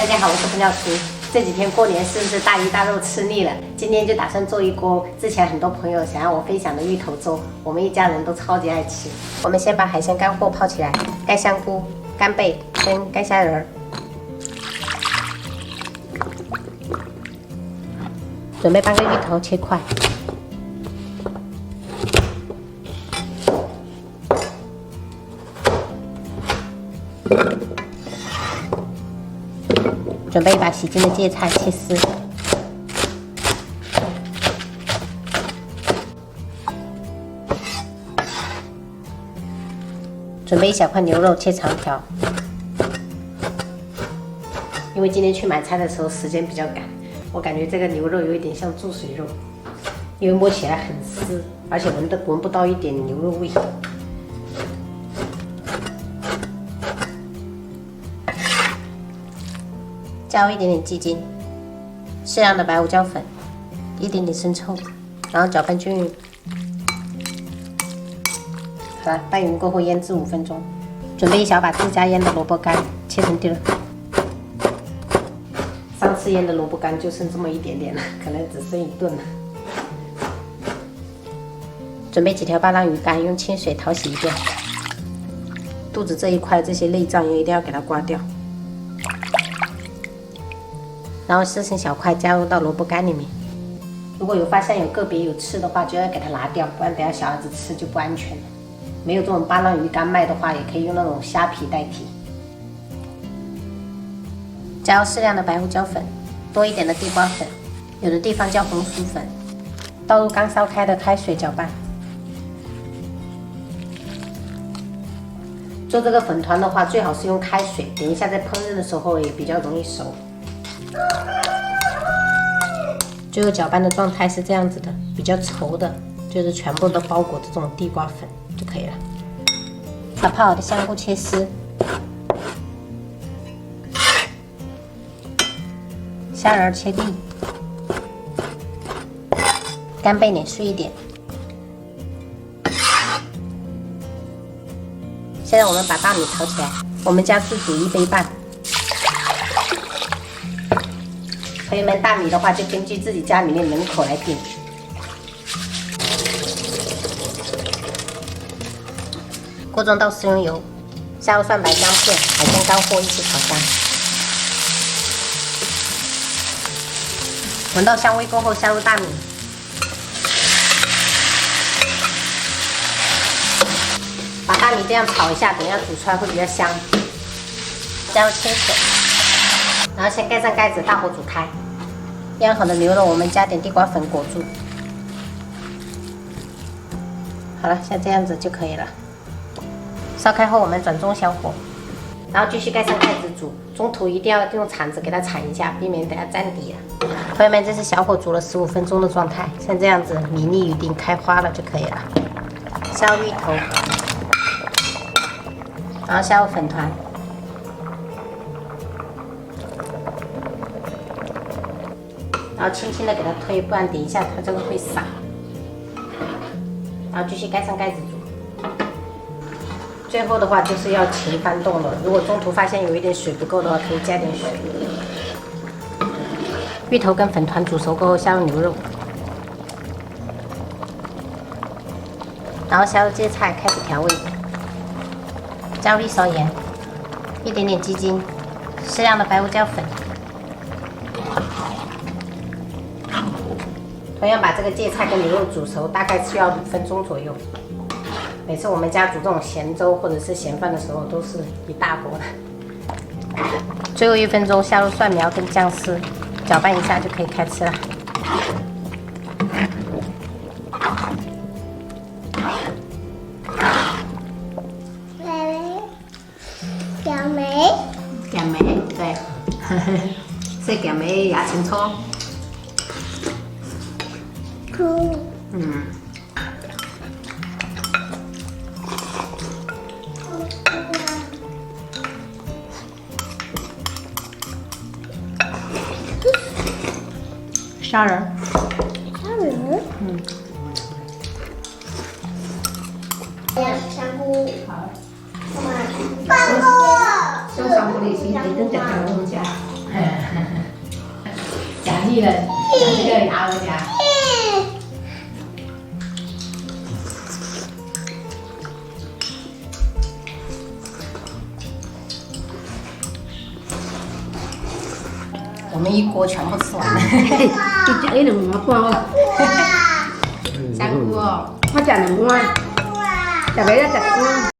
大家好，我是彭教厨。这几天过年是不是大鱼大肉吃腻了？今天就打算做一锅之前很多朋友想让我分享的芋头粥，我们一家人都超级爱吃。我们先把海鲜干货泡起来，干香菇、干贝跟干虾仁儿，准备半个芋头切块。 准备一把洗净的芥菜切丝，准备一小块牛肉切长条。因为今天去买菜的时候时间比较赶，我感觉这个牛肉有一点像注水肉，因为摸起来很湿，而且闻不到一点牛肉味。 加入一点点鸡精，适量的白胡椒粉，一点点生抽，然后搅拌均匀。好了，拌匀过后腌制5分钟。准备一小把自家腌的萝卜干，切成丁儿。上次腌的萝卜干就剩这么一点点了，可能只剩1顿了。准备几条巴浪鱼干，用清水淘洗一遍。肚子这一块这些内脏也一定要给它刮掉。 然后撕成小块，加入到萝卜干里面。如果有发现有个别有刺的话，就要给它拿掉，不然等下小孩子吃就不安全了。没有这种巴浪鱼干卖的话，也可以用那种虾皮代替。加入适量的白胡椒粉，多一点的地瓜粉，有的地方叫红薯粉。倒入刚烧开的开水搅拌。做这个粉团的话，最好是用开水，等一下在烹饪的时候也比较容易熟。 最后搅拌的状态是这样子的，比较稠的，就是全部都包裹这种地瓜粉就可以了。把泡好的香菇切丝，虾仁切粒，干贝碾碎一点。现在我们把大米淘起来，我们家是煮1杯半。 朋友们，大米的话就根据自己家里面人口来定。锅中倒食用油，下入蒜白姜片、海鲜干货一起炒香。闻到香味过后，下入大米，把大米这样炒一下，等一下煮出来会比较香。加入清水，然后先盖上盖子，大火煮开。 腌好的牛肉，我们加点地瓜粉裹住。好了，像这样子就可以了。烧开后，我们转中小火，然后继续盖上盖子煮。中途一定要用铲子给它铲一下，避免等下粘底了。朋友们，这是小火煮了15分钟的状态，像这样子米粒一定开花了就可以了。下入芋头，然后下入粉团。 然后轻轻的给它推，不然等一下它这个会散。然后继续盖上盖子煮。最后的话就是要勤翻动了，如果中途发现有一点水不够的话，可以加点水。芋头跟粉团煮熟过后，下入牛肉，然后下入芥菜，开始调味。加入1勺盐，一点点鸡精，适量的白胡椒粉。 同样把这个芥菜跟牛肉煮熟，大概需要5分钟左右。每次我们家煮这种咸粥或者是咸饭的时候，都是一大锅的。最后1分钟下入蒜苗跟姜丝，搅拌一下就可以开吃了。杨梅，杨梅，对，是杨梅牙青葱。 虾仁，虾仁，香菇，好，香菇里先一定得放中间，皮人，这个鸭肉夹。我们一锅全部吃完了。一两碗半了。香菇哦，我食2碗，食袂了食1碗。